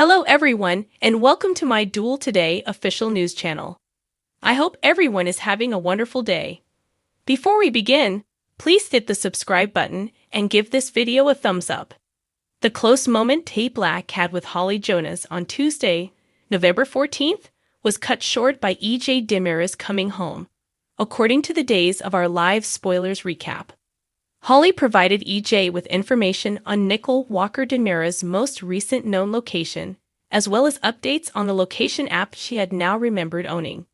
Hello everyone, and welcome to my Duel Today official news channel. I hope everyone is having a wonderful day. Before we begin, please hit the subscribe button and give this video a thumbs up. The close moment Tate Black had with Holly Jonas on Tuesday, November 14th, was cut short by EJ Demira's coming home, according to the Days of Our Lives spoilers recap. Holly provided EJ with information on Nicole Walker Demira's most recent known location, as well as updates on the location app she had now remembered owning.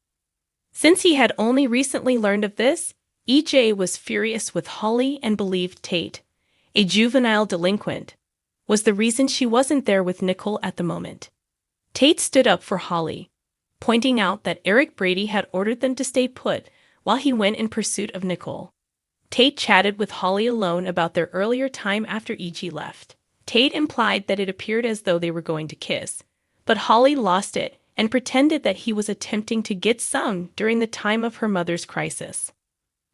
Since he had only recently learned of this, EJ was furious with Holly and believed Tate, a juvenile delinquent, was the reason she wasn't there with Nicole at the moment. Tate stood up for Holly, pointing out that Eric Brady had ordered them to stay put while he went in pursuit of Nicole. Tate chatted with Holly alone about their earlier time after EJ left. Tate implied that it appeared as though they were going to kiss, but Holly lost it and pretended that he was attempting to get some during the time of her mother's crisis.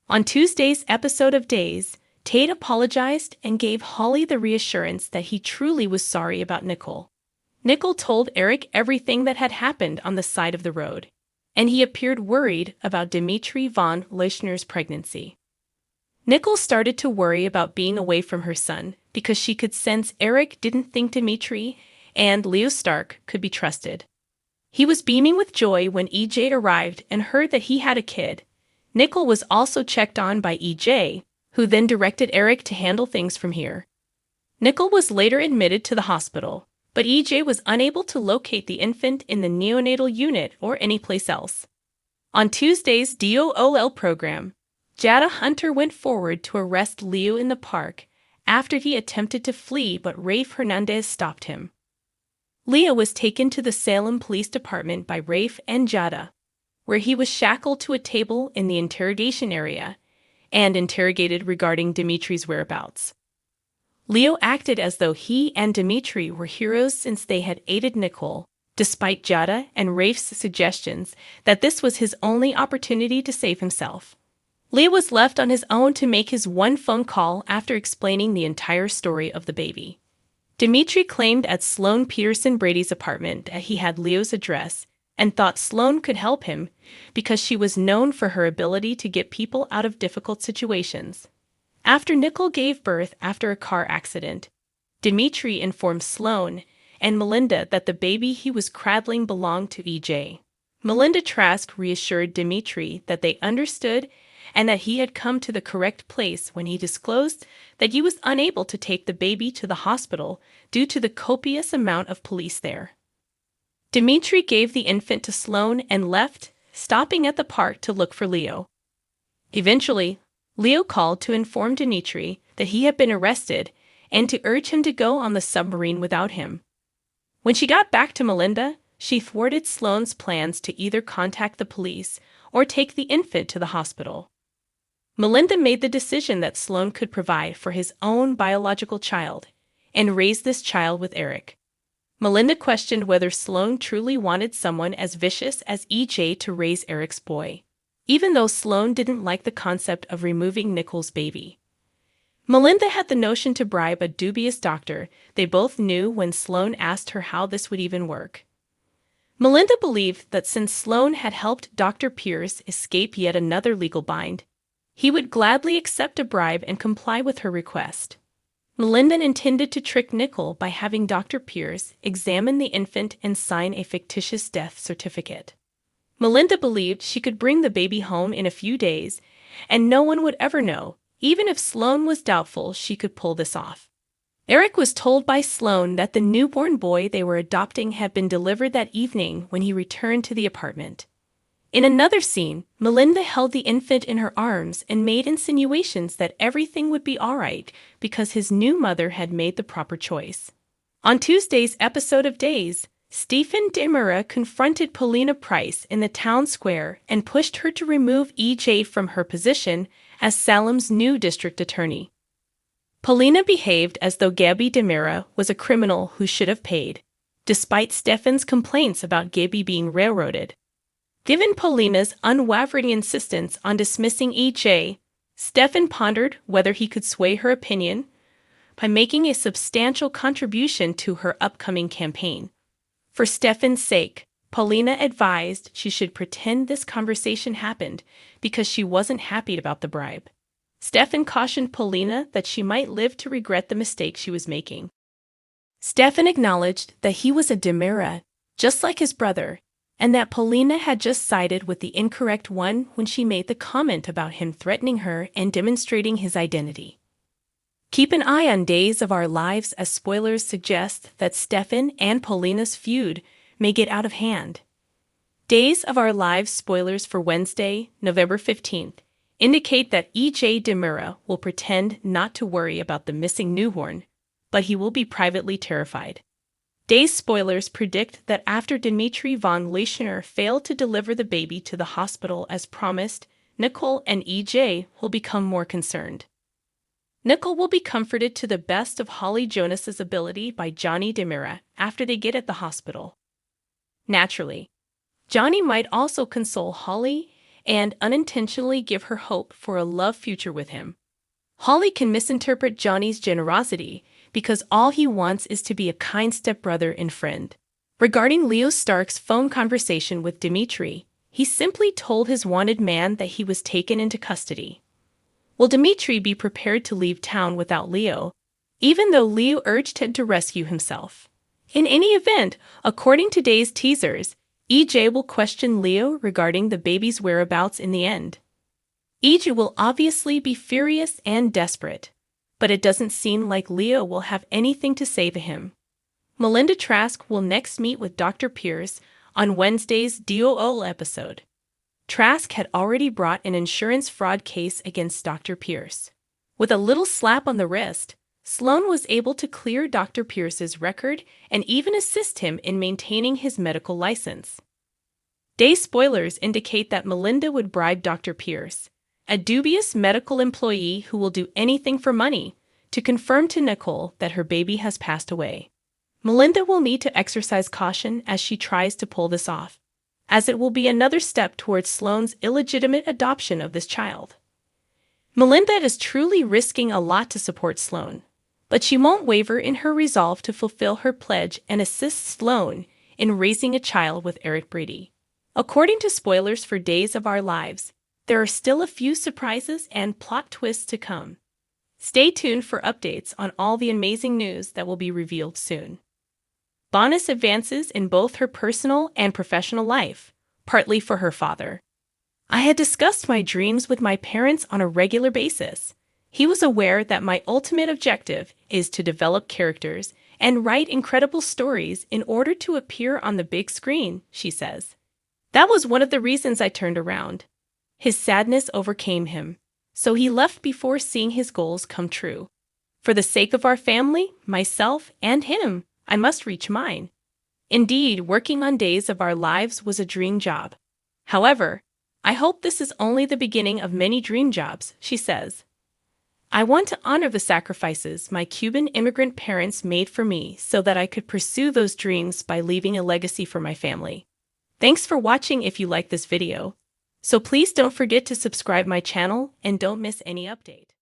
On Tuesday's episode of Days, Tate apologized and gave Holly the reassurance that he truly was sorry about Nicole. Nicole told Eric everything that had happened on the side of the road, and he appeared worried about Dimitri von Leuschner's pregnancy. Nicole started to worry about being away from her son because she could sense Eric didn't think Dimitri and Leo Stark could be trusted. He was beaming with joy when EJ arrived and heard that he had a kid. Nicole was also checked on by EJ, who then directed Eric to handle things from here. Nicole was later admitted to the hospital, but EJ was unable to locate the infant in the neonatal unit or anyplace else. On Tuesday's DOOL program, Jada Hunter went forward to arrest Leo in the park after he attempted to flee, but Rafe Hernandez stopped him. Leo was taken to the Salem Police Department by Rafe and Jada, where he was shackled to a table in the interrogation area and interrogated regarding Dimitri's whereabouts. Leo acted as though he and Dimitri were heroes since they had aided Nicole, despite Jada and Rafe's suggestions that this was his only opportunity to save himself. Leo was left on his own to make his one phone call after explaining the entire story of the baby. Dimitri claimed at Sloan Peterson Brady's apartment that he had Leo's address and thought Sloan could help him because she was known for her ability to get people out of difficult situations. After Nicole gave birth after a car accident, Dimitri informed Sloan and Melinda that the baby he was cradling belonged to EJ. Melinda Trask reassured Dimitri that they understood and that he had come to the correct place when he disclosed that he was unable to take the baby to the hospital due to the copious amount of police there. Dimitri gave the infant to Sloan and left, stopping at the park to look for Leo. Eventually, Leo called to inform Dimitri that he had been arrested and to urge him to go on the submarine without him. When she got back to Melinda, she thwarted Sloan's plans to either contact the police or take the infant to the hospital. Melinda made the decision that Sloan could provide for his own biological child and raise this child with Eric. Melinda questioned whether Sloan truly wanted someone as vicious as EJ to raise Eric's boy, even though Sloan didn't like the concept of removing Nicole's baby. Melinda had the notion to bribe a dubious doctor they both knew when Sloan asked her how this would even work. Melinda believed that since Sloan had helped Dr. Pierce escape yet another legal bind, he would gladly accept a bribe and comply with her request. Melinda intended to trick Nicole by having Dr. Pierce examine the infant and sign a fictitious death certificate. Melinda believed she could bring the baby home in a few days, and no one would ever know, even if Sloan was doubtful she could pull this off. Eric was told by Sloan that the newborn boy they were adopting had been delivered that evening when he returned to the apartment. In another scene, Melinda held the infant in her arms and made insinuations that everything would be all right because his new mother had made the proper choice. On Tuesday's episode of Days, Stephen Demira confronted Paulina Price in the town square and pushed her to remove EJ from her position as Salem's new district attorney. Paulina behaved as though Gabby Demira was a criminal who should have paid, despite Stefan's complaints about Gabby being railroaded. Given Paulina's unwavering insistence on dismissing EJ, Stefan pondered whether he could sway her opinion by making a substantial contribution to her upcoming campaign. For Stefan's sake, Paulina advised she should pretend this conversation happened because she wasn't happy about the bribe. Stefan cautioned Paulina that she might live to regret the mistake she was making. Stefan acknowledged that he was a demura, just like his brother, and that Paulina had just sided with the incorrect one when she made the comment about him threatening her and demonstrating his identity. Keep an eye on Days of Our Lives, as spoilers suggest that Stefan and Paulina's feud may get out of hand. Days of Our Lives spoilers for Wednesday, November 15th, indicate that E.J. Demura will pretend not to worry about the missing newborn, but he will be privately terrified. Days spoilers predict that after Dimitri von Leischner failed to deliver the baby to the hospital as promised, Nicole and E.J. will become more concerned. Nicole will be comforted to the best of Holly Jonas's ability by Johnny Demura after they get at the hospital. Naturally, Johnny might also console Holly and unintentionally give her hope for a love future with him. Holly can misinterpret Johnny's generosity because all he wants is to be a kind stepbrother and friend. Regarding Leo Stark's phone conversation with Dimitri, he simply told his wanted man that he was taken into custody. Will Dimitri be prepared to leave town without Leo, even though Leo urged him to rescue himself? In any event, according to Days teasers, EJ will question Leo regarding the baby's whereabouts in the end. EJ will obviously be furious and desperate, but it doesn't seem like Leo will have anything to say to him. Melinda Trask will next meet with Dr. Pierce on Wednesday's DOL episode. Trask had already brought an insurance fraud case against Dr. Pierce. With a little slap on the wrist, Sloan was able to clear Dr. Pierce's record and even assist him in maintaining his medical license. Day spoilers indicate that Melinda would bribe Dr. Pierce, a dubious medical employee who will do anything for money, to confirm to Nicole that her baby has passed away. Melinda will need to exercise caution as she tries to pull this off, as it will be another step towards Sloan's illegitimate adoption of this child. Melinda is truly risking a lot to support Sloan, but she won't waver in her resolve to fulfill her pledge and assist Sloan in raising a child with Eric Brady. According to spoilers for Days of Our Lives, there are still a few surprises and plot twists to come. Stay tuned for updates on all the amazing news that will be revealed soon. Bonus advances in both her personal and professional life, partly for her father. I had discussed my dreams with my parents on a regular basis. He was aware that my ultimate objective is to develop characters and write incredible stories in order to appear on the big screen, she says. That was one of the reasons I turned around. His sadness overcame him, so he left before seeing his goals come true. For the sake of our family, myself, and him, I must reach mine. Indeed, working on Days of Our Lives was a dream job. However, I hope this is only the beginning of many dream jobs, she says. I want to honor the sacrifices my Cuban immigrant parents made for me so that I could pursue those dreams by leaving a legacy for my family. Thanks for watching. If you like this video, so please don't forget to subscribe my channel and don't miss any update.